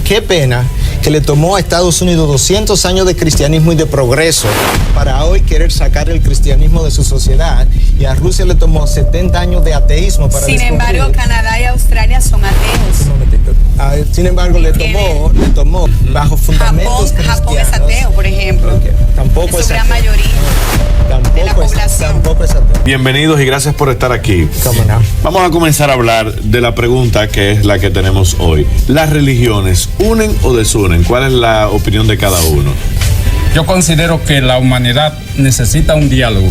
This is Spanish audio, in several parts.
qué pena que le tomó a Estados Unidos 200 años de cristianismo y de progreso para hoy querer sacar el cristianismo de su sociedad, y a Rusia le tomó 70 años de ateísmo para Sin embargo, Canadá y Australia son ateos. Un momentito. Sin embargo, le tomó bajo fundamentos cristianos. Japón es ateo, por ejemplo. Okay. Tampoco es gran mayoría de la población. Tampoco es ateo. Bienvenidos y gracias por estar aquí. ¿Cómo no? Vamos a comenzar a hablar de la pregunta que es la que tenemos hoy. ¿Las religiones unen o desunen? ¿Cuál es la opinión de cada uno? Yo considero que la humanidad necesita un diálogo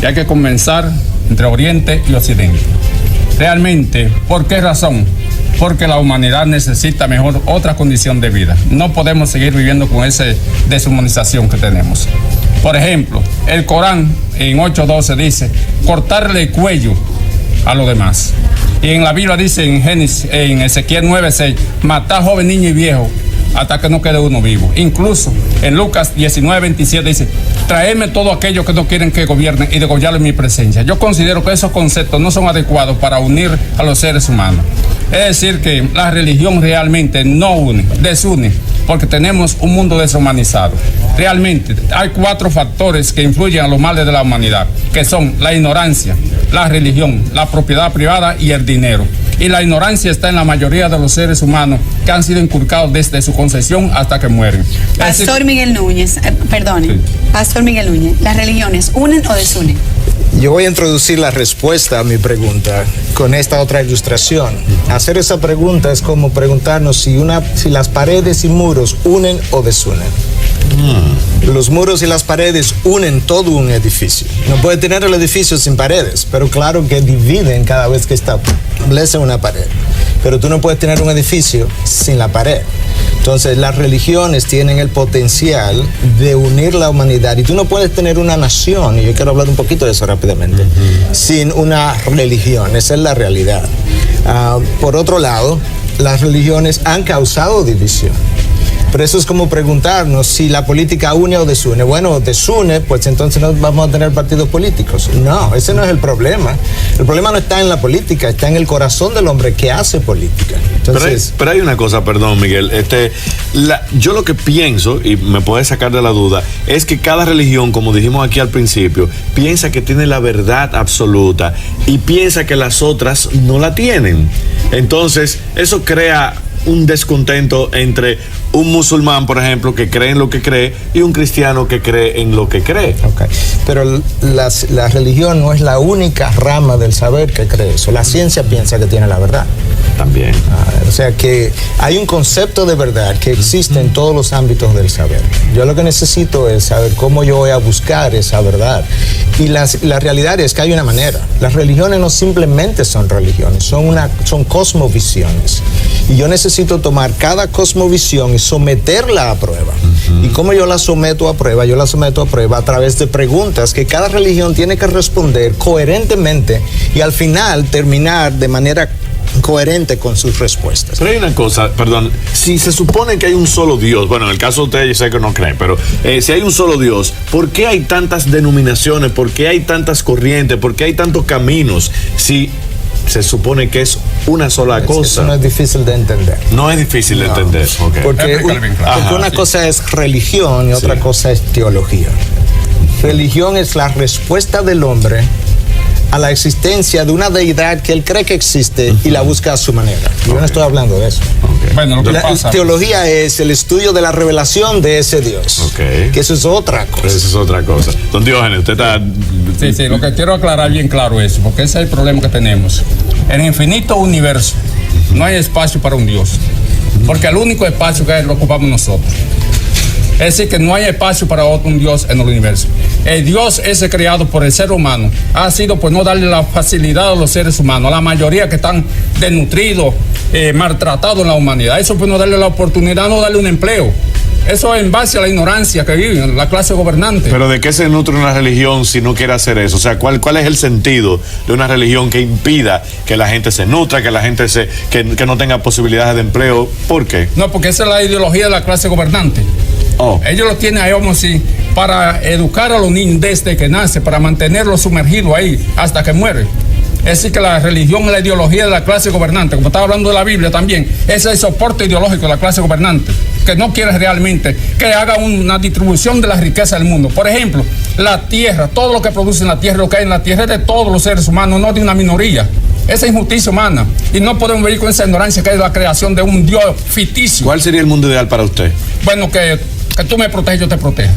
y hay que comenzar entre Oriente y Occidente. Realmente, ¿por qué razón? Porque la humanidad necesita mejor otra condición de vida. No podemos seguir viviendo con esa deshumanización que tenemos. Por ejemplo, el Corán en 8:12 dice cortarle el cuello a los demás. Y en la Biblia dice en Ezequiel 9:6, matar joven, niño y viejo hasta que no quede uno vivo. Incluso en Lucas 19:27 dice, traedme todo aquello que no quieren que gobiernen y degollarlo en mi presencia. Yo considero que esos conceptos no son adecuados para unir a los seres humanos. Es decir, que la religión realmente no une, desune, porque tenemos un mundo deshumanizado. Realmente hay 4 factores que influyen a los males de la humanidad, que son la ignorancia, la religión, la propiedad privada y el dinero. Y la ignorancia está en la mayoría de los seres humanos que han sido inculcados desde su concepción hasta que mueren. Pastor Miguel Núñez, Pastor Miguel Núñez, ¿las religiones unen o desunen? Yo voy a introducir la respuesta a mi pregunta con esta otra ilustración. Hacer esa pregunta es como preguntarnos si las paredes y muros unen o desunen. Los muros y las paredes unen todo un edificio. No puede tener el edificio sin paredes, pero claro que dividen cada vez que establece una pared. Pero tú no puedes tener un edificio sin la pared. Entonces, las religiones tienen el potencial de unir la humanidad, y tú no puedes tener una nación, y yo quiero hablar un poquito de eso rápidamente, sin una religión. Esa es la realidad. Por otro lado, las religiones han causado división. Pero eso es como preguntarnos si la política une o desune. Bueno, desune, pues entonces no vamos a tener partidos políticos. No, ese no es el problema. El problema no está en la política, está en el corazón del hombre que hace política. Entonces, pero hay una cosa, perdón, Miguel. Yo lo que pienso, y me puedes sacar de la duda, es que cada religión, como dijimos aquí al principio, piensa que tiene la verdad absoluta y piensa que las otras no la tienen. Entonces, eso crea un descontento entre un musulmán, por ejemplo, que cree en lo que cree, y un cristiano que cree en lo que cree. Okay. Pero la religión no es la única rama del saber que cree eso. La ciencia piensa que tiene la verdad. También. O sea que hay un concepto de verdad que existe en todos los ámbitos del saber. Yo lo que necesito es saber cómo yo voy a buscar esa verdad. Y la realidad es que hay una manera. Las religiones no simplemente son religiones, son cosmovisiones. Y yo necesito tomar cada cosmovisión y someterla a prueba. ¿Y cómo yo la someto a prueba? Yo la someto a prueba a través de preguntas que cada religión tiene que responder coherentemente y al final terminar de manera coherente con sus respuestas. Pero hay una cosa, perdón, si se supone que hay un solo Dios, bueno, en el caso de ustedes yo sé que no creen, pero si hay un solo Dios, ¿por qué hay tantas denominaciones? ¿Por qué hay tantas corrientes? ¿Por qué hay tantos caminos? Si se supone que es una sola cosa. Eso no es difícil de entender. No es difícil de entender. Okay. Porque una cosa es religión y otra cosa es teología. Religión es la respuesta del hombre a la existencia de una deidad que él cree que existe y la busca a su manera. Yo no estoy hablando de eso. Bueno, la teología es el estudio de la revelación de ese Dios. Que eso es otra cosa. Eso es otra cosa. Don Diógenes, usted está... Sí, lo que quiero aclarar bien claro es, porque ese es el problema que tenemos. En el infinito universo no hay espacio para un Dios, porque el único espacio que hay lo ocupamos nosotros. Es decir, que no hay espacio para un Dios en el universo. El Dios ese creado por el ser humano ha sido por no darle la facilidad a los seres humanos, a la mayoría que están desnutridos, maltratados en la humanidad. Eso por no darle la oportunidad, no darle un empleo. Eso es en base a la ignorancia que vive la clase gobernante. Pero ¿de qué se nutre una religión si no quiere hacer eso? O sea, ¿cuál es el sentido de una religión que impida que la gente se nutra, que la gente que no tenga posibilidades de empleo? ¿Por qué? No, porque esa es la ideología de la clase gobernante. Ellos lo tienen ahí, vamos a decir, para educar a los niños desde que nace, para mantenerlos sumergidos ahí hasta que mueren. Es decir, que la religión es la ideología de la clase gobernante. Como estaba hablando de la Biblia también, ese es el soporte ideológico de la clase gobernante, que no quiere realmente que haga una distribución de la riqueza del mundo. Por ejemplo, la tierra, todo lo que produce en la tierra, lo que hay en la tierra es de todos los seres humanos, no de una minoría. Esa injusticia humana. Y no podemos vivir con esa ignorancia que es la creación de un Dios ficticio. ¿Cuál sería el mundo ideal para usted? Bueno, que tú me proteges, yo te protejo.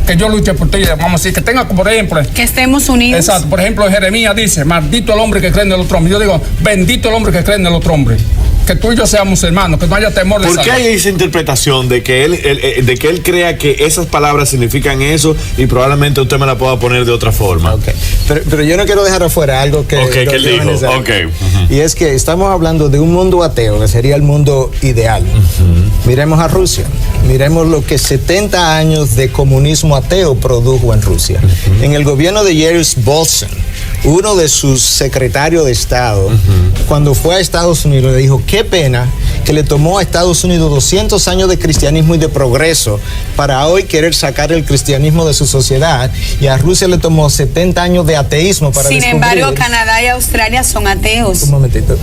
Que yo luche por ti, vamos a decir, que tenga, por ejemplo... Que estemos unidos. Exacto, por ejemplo, Jeremías dice, maldito el hombre que cree en el otro hombre. Yo digo, bendito el hombre que cree en el otro hombre. Que tú y yo seamos hermanos, que no haya temor de ¿Por qué hay esa interpretación de que él crea que esas palabras significan eso y probablemente usted me la pueda poner de otra forma? Okay. Pero yo no quiero dejar afuera algo que él dijo. Okay. Y es que estamos hablando de un mundo ateo, que sería el mundo ideal. Miremos a Rusia. Miremos lo que 70 años de comunismo ateo produjo en Rusia. En el gobierno de Boris Johnson, uno de sus secretarios de Estado, cuando fue a Estados Unidos, le dijo, qué pena que le tomó a Estados Unidos 200 años de cristianismo y de progreso para hoy querer sacar el cristianismo de su sociedad, y a Rusia le tomó 70 años de ateísmo para Sin descubrir. embargo, Canadá y Australia son ateos. Un momentito.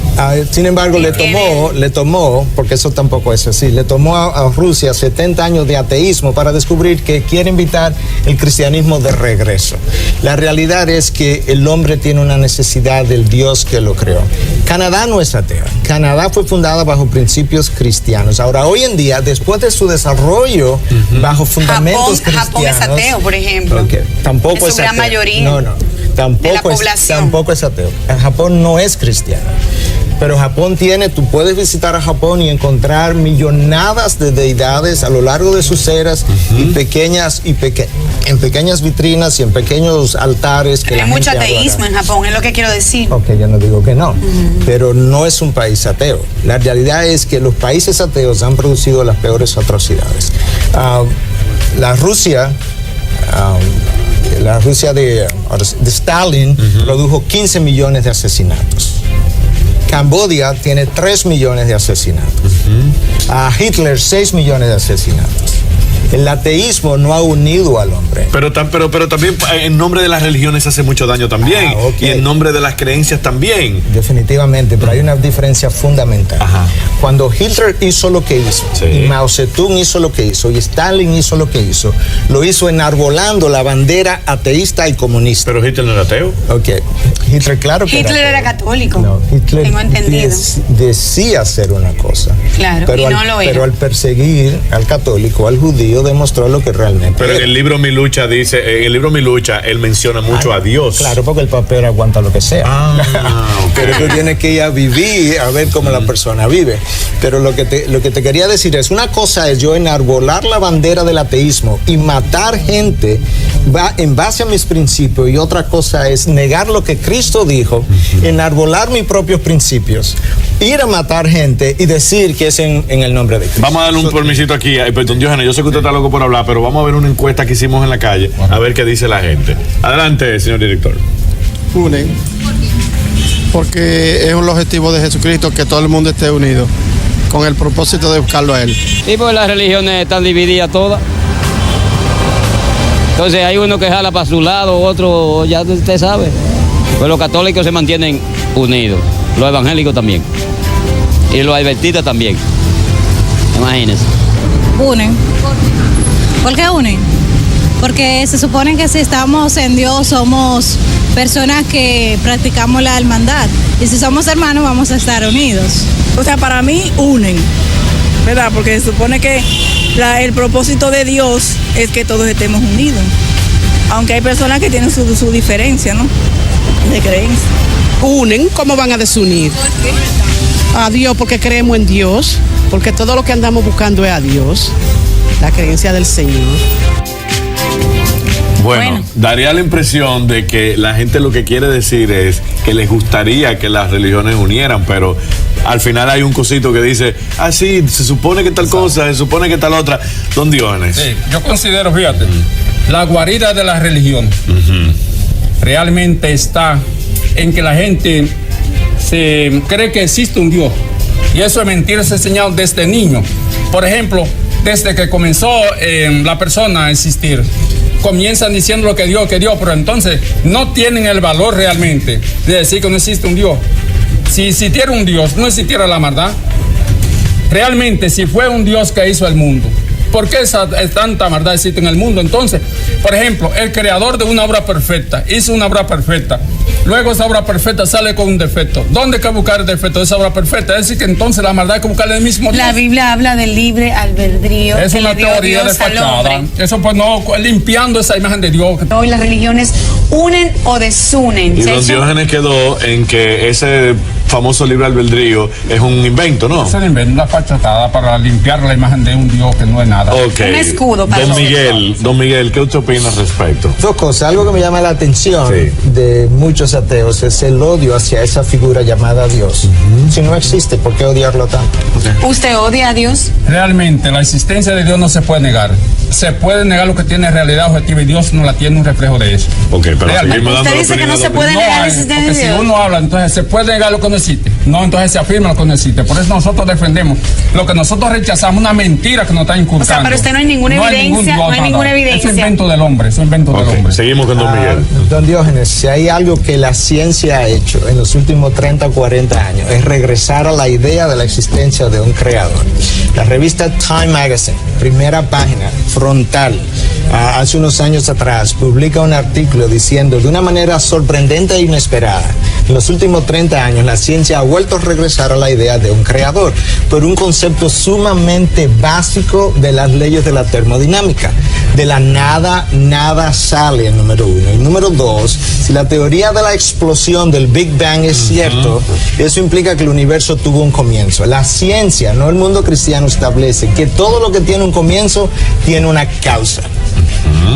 Sin embargo, le tomó, porque eso tampoco es así, le tomó a Rusia 70 años de ateísmo para descubrir que quiere invitar el cristianismo de regreso. La realidad es que el hombre tiene una necesidad del Dios que lo creó. Canadá no es atea. Canadá fue fundada bajo principios cristianos. Ahora, hoy en día, después de su desarrollo bajo fundamentos cristianos... Japón es ateo, por ejemplo. Okay, tampoco es su gran ateo. mayoría. No. Tampoco es ateo. Japón no es cristiano. Pero Japón tú puedes visitar a Japón y encontrar millonadas de deidades a lo largo de sus eras y en pequeñas vitrinas y en pequeños altares. Hay mucho ateísmo en Japón, es lo que quiero decir. Ok, yo no digo que no, pero no es un país ateo. La realidad es que los países ateos han producido las peores atrocidades. La Rusia de Stalin produjo 15 millones de asesinatos. Camboya tiene 3 millones de asesinatos. Hitler, 6 millones de asesinatos. El ateísmo no ha unido al hombre. Pero también en nombre de las religiones hace mucho daño también. Y en nombre de las creencias también. Definitivamente, pero hay una diferencia fundamental. Cuando Hitler hizo lo que hizo, y Mao Zedong hizo lo que hizo, y Stalin hizo lo que hizo, lo hizo enarbolando la bandera ateísta y comunista. ¿Pero Hitler no era ateo? Hitler, claro que Hitler era católico. No, Hitler tengo entendido. Decía ser una cosa. Claro, pero y no lo era. Pero al perseguir al católico, al judío, demostró lo que realmente Pero era. en el libro Mi Lucha él menciona mucho a Dios. Claro, porque el papel aguanta lo que sea. Pero tú tienes que ir a vivir, a ver cómo la persona vive. Pero lo que te quería decir es, una cosa es yo enarbolar la bandera del ateísmo y matar gente en base a mis principios, y otra cosa es negar lo que Cristo dijo, enarbolar mis propios principios, ir a matar gente y decir que es en el nombre de Cristo. Vamos a darle un permisito aquí. Perdón, Diógenes, yo sé que usted está loco por hablar, pero vamos a ver una encuesta que hicimos en la calle, a ver qué dice la gente. Adelante, señor director. Unen, porque es un objetivo de Jesucristo que todo el mundo esté unido, con el propósito de buscarlo a Él. Sí, porque las religiones están divididas todas. Entonces hay uno que jala para su lado, otro, ya usted sabe. Pues los católicos se mantienen unidos, los evangélicos también, y los adventistas también. Imagínense. Unen. ¿Por qué unen? Porque se supone que si estamos en Dios somos personas que practicamos la hermandad, y si somos hermanos vamos a estar unidos. O sea, para mí unen, ¿verdad? Porque se supone que el propósito de Dios es que todos estemos unidos, aunque hay personas que tienen su diferencia, ¿no?, de creencia. Unen, ¿cómo van a desunir? ¿Por qué? A Dios, porque creemos en Dios, porque todo lo que andamos buscando es a Dios, la creencia del Señor. Bueno, daría la impresión de que la gente lo que quiere decir es que les gustaría que las religiones unieran, pero al final hay un cosito que dice, sí, se supone que tal cosa, se supone que tal otra. Don Diógenes. Sí, yo considero, fíjate, la guarida de la religión realmente está en que la gente se cree que existe un Dios, y eso es mentira, es enseñado desde niño. Por ejemplo, desde que comenzó la persona a existir, comienzan diciendo lo que Dios, pero entonces no tienen el valor realmente de decir que no existe un Dios. Si existiera un Dios, no existiera la maldad. Realmente, si fue un Dios que hizo el mundo, ¿por qué tanta maldad existe en el mundo? Entonces, por ejemplo, el creador de una obra perfecta hizo una obra perfecta. Luego esa obra perfecta sale con un defecto. ¿Dónde hay que buscar el defecto de esa obra perfecta? Es decir, que entonces la maldad hay que buscarle el mismo Dios. La Biblia habla del libre albedrío. Es una teoría de fachada. Eso pues no, limpiando esa imagen de Dios. Hoy las religiones unen o desunen. Y don Diógenes quedó en que ese famoso libre albedrío es un invento, ¿no? Es un invento, una fachada para limpiar la imagen de un Dios que no es nada. Okay. Un escudo para Don Miguel, ¿qué usted opina al respecto? Dos cosas. Algo que me llama la atención de muchos ateos es el odio hacia esa figura llamada Dios. Si no existe, ¿por qué odiarlo tanto? ¿Usted odia a Dios? Realmente, la existencia de Dios no se puede negar. Se puede negar lo que tiene realidad objetiva y Dios no la tiene un reflejo de eso. Ok, pero usted dice que no se puede negar la existencia de Dios. Si uno habla, entonces se puede negar lo que no existe. No, entonces se afirma lo que no existe. Por eso nosotros defendemos lo que nosotros rechazamos, una mentira que nos está inculcando. O sea, pero usted no hay ninguna evidencia, no hay ninguna evidencia. Es un invento del hombre, es un invento del hombre. Seguimos con don Miguel. Don Diógenes, si hay algo que la ciencia ha hecho en los últimos 30 o 40 años es regresar a la idea de la existencia de un creador. La revista Time Magazine, primera página, frontal, hace unos años atrás, publica un artículo diciendo de una manera sorprendente e inesperada, en los últimos 30 años la ciencia ha vuelto a regresar a la idea de un creador, por un concepto sumamente básico de las leyes de la termodinámica. De la nada, nada sale, el número uno. Y número dos, si la teoría de la explosión del Big Bang es cierto, eso implica que el universo tuvo un comienzo. La ciencia, no el mundo cristiano, establece que todo lo que tiene un comienzo tiene una causa.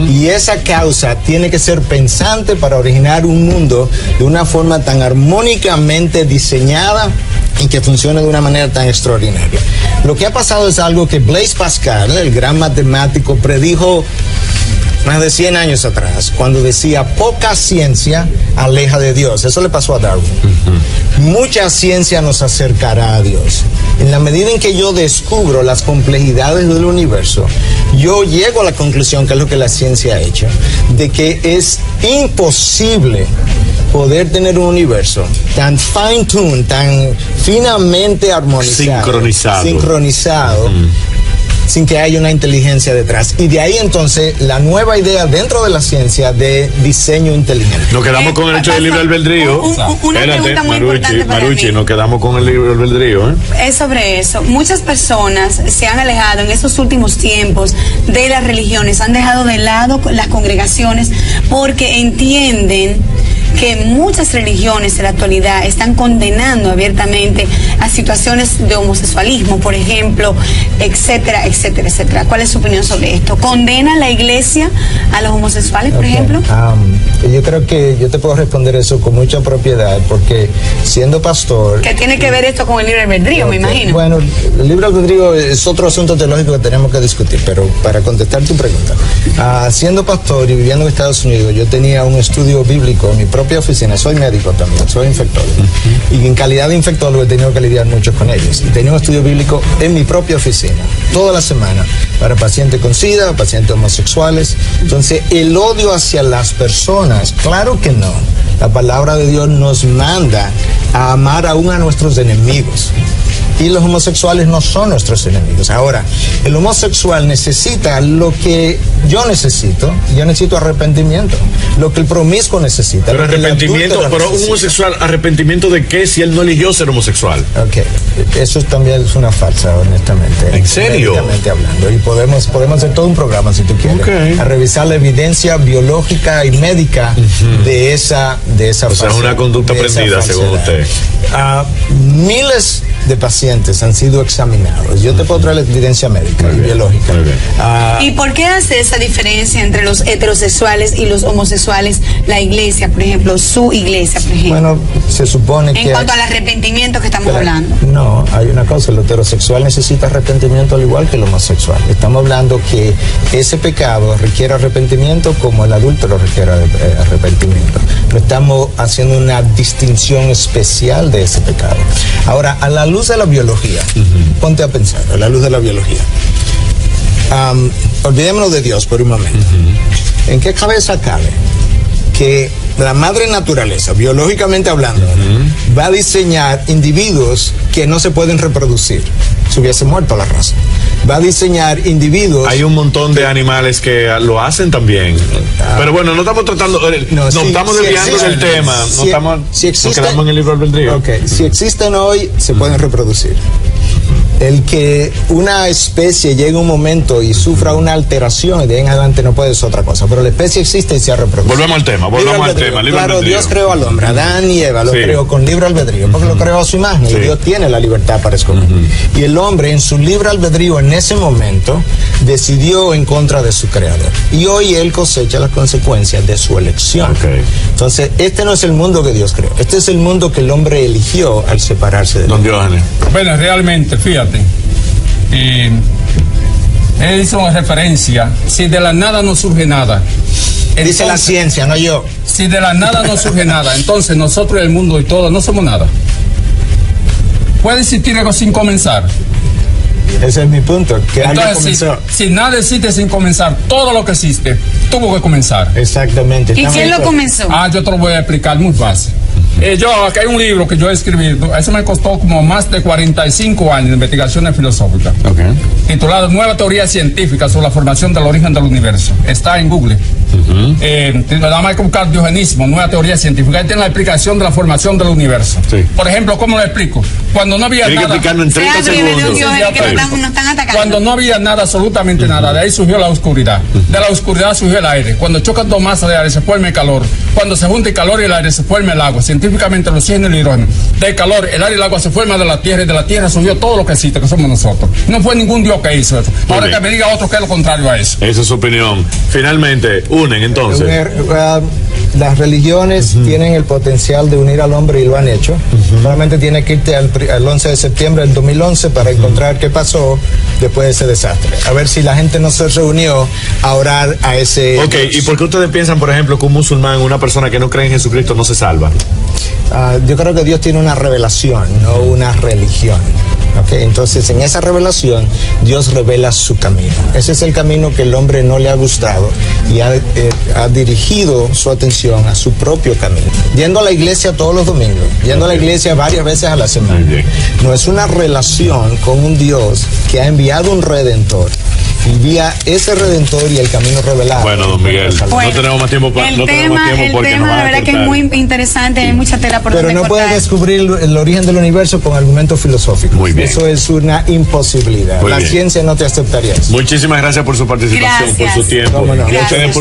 Y esa causa tiene que ser pensante para originar un mundo de una forma tan armónicamente diseñada y que funcione de una manera tan extraordinaria. Lo que ha pasado es algo que Blaise Pascal, el gran matemático, predijo más de 100 años atrás, cuando decía poca ciencia aleja de Dios. Eso le pasó a Darwin. Mucha ciencia nos acercará a Dios. En la medida en que yo descubro las complejidades del universo, yo llego a la conclusión, que es lo que la ciencia ha hecho, de que es imposible poder tener un universo tan fine-tuned, tan finamente armonizado, sincronizado, sin que haya una inteligencia detrás. Y de ahí entonces la nueva idea dentro de la ciencia de diseño inteligente. Nos quedamos con el hecho del libre albedrío. Una pregunta muy importante para Marucci, mí. nos quedamos con el libre albedrío. Es sobre eso. Muchas personas se han alejado en estos últimos tiempos de las religiones, han dejado de lado las congregaciones porque entienden que muchas religiones en la actualidad están condenando abiertamente a situaciones de homosexualismo, por ejemplo, etcétera, etcétera, etcétera. ¿Cuál es su opinión sobre esto? ¿Condena la iglesia a los homosexuales, por ejemplo? Yo creo que yo te puedo responder eso con mucha propiedad, porque siendo pastor... ¿Qué tiene que ver esto con el libre albedrío, me imagino? Bueno, el libre albedrío es otro asunto teológico que tenemos que discutir, pero para contestar tu pregunta, siendo pastor y viviendo en Estados Unidos, yo tenía un estudio bíblico en mi propia oficina. Soy médico también, soy infectólogo, y en calidad de infectólogo he tenido que lidiar mucho con ellos, y tenía un estudio bíblico en mi propia oficina toda la semana para pacientes con SIDA, pacientes homosexuales. Entonces, el odio hacia las personas, claro que no. La palabra de Dios nos manda a amar aún a nuestros enemigos. Y los homosexuales no son nuestros enemigos. Ahora, el homosexual necesita lo que yo necesito arrepentimiento. Lo que el promiscuo necesita. Pero arrepentimiento, pero un homosexual, ¿arrepentimiento de qué si él no eligió ser homosexual? Ok, eso también es una farsa, honestamente. ¿En serio? Hablando. Y podemos hacer todo un programa, si tú quieres, a revisar la evidencia biológica y médica de esa O sea, es una conducta aprendida, según usted. Miles de pacientes han sido examinados. Yo te puedo traer la evidencia médica y biológica. ¿Y por qué hace esa diferencia entre los heterosexuales y los homosexuales la iglesia, por ejemplo, su iglesia, por ejemplo? Bueno, se supone que... En cuanto al arrepentimiento que estamos hablando. No, hay una cosa, el heterosexual necesita arrepentimiento al igual que el homosexual. Estamos hablando que ese pecado requiere arrepentimiento como el adúltero requiere arrepentimiento. No estamos haciendo una distinción especial de ese pecado. Ahora, a la luz de la biología, ponte a pensar, a la luz de la biología. Olvidémonos de Dios por un momento. ¿En qué cabeza cabe que la madre naturaleza, biológicamente hablando, va a diseñar individuos que no se pueden reproducir? Se hubiese muerto la raza. Va a diseñar individuos... Hay un montón de animales que lo hacen también. Pero bueno, no estamos tratando... estamos desviando del tema. Nos quedamos en el libre albedrío. Ok, si existen hoy, se pueden reproducir. El que una especie llegue un momento y sufra una alteración y de ahí en adelante no puede ser otra cosa, pero la especie existe y se ha reproducido. Volvemos al tema, libre claro, albedrío. Dios creó al hombre, Adán y Eva, lo creó con libre albedrío, porque lo creó a su imagen y Dios tiene la libertad para escoger. Y el hombre en su libre albedrío en ese momento decidió en contra de su creador. Y hoy él cosecha las consecuencias de su elección. Entonces, este no es el mundo que Dios creó, este es el mundo que el hombre eligió al separarse de Dios. Don Diógenes. Bueno, realmente, fíjate. Él hizo una referencia, si de la nada no surge nada. Entonces, dice la ciencia, no yo. Si de la nada no surge nada, entonces nosotros, el mundo y todo, no somos nada. ¿Puede existir algo sin comenzar? Ese es mi punto, que entonces, si nada existe sin comenzar, todo lo que existe tuvo que comenzar. Exactamente. ¿Y quién lo comenzó? Yo te lo voy a explicar muy fácil. Aquí hay un libro que yo he escrito, eso me costó como más de 45 años de investigaciones filosóficas, titulado Nueva Teoría Científica sobre la formación del origen del universo. Está en Google. Nada más hay que buscar diogenismo, Nueva Teoría Científica. Ahí tiene la explicación de la formación del universo. Por ejemplo, ¿cómo lo explico? Cuando no había nada... en 30 segundos. Cuando no había nada, absolutamente nada, de ahí surgió la oscuridad. De la oscuridad surgió el aire. Cuando chocan dos masas de aire se forma el calor. Cuando se junta el calor y el aire se forma el agua. Científicamente el oxígeno y el hidrógeno. Del calor, el aire y el agua se forman de la tierra, y de la tierra surgió todo lo que existe, que somos nosotros. No fue ningún Dios que hizo eso. Ahora que me diga otro que es lo contrario a eso. Esa es su opinión. Finalmente, unen entonces. Las religiones tienen el potencial de unir al hombre y lo han hecho. Solamente tiene que irte al 11 de septiembre del 2011 para encontrar qué pasó después de ese desastre. A ver si la gente no se reunió a orar a ese... Ok, ¿y por qué ustedes piensan, por ejemplo, que un musulmán, una persona que no cree en Jesucristo, no se salva? Yo creo que Dios tiene una revelación, no una religión. Okay, entonces en esa revelación Dios revela su camino. Ese es el camino que el hombre no le ha gustado y ha dirigido su atención a su propio camino. Yendo a la iglesia todos los domingos, yendo a la iglesia varias veces a la semana. No es una relación con un Dios que ha enviado un redentor. Envía ese redentor y el camino revelado. Bueno, don Miguel, no tenemos más tiempo para el tema, la verdad que es muy interesante, hay mucha tela por donde cortar. Pero no puedes descubrir el origen del universo con argumentos filosóficos. Muy bien. Eso es una imposibilidad. La ciencia no te aceptaría eso. Muchísimas gracias por su participación, por su tiempo. Gracias.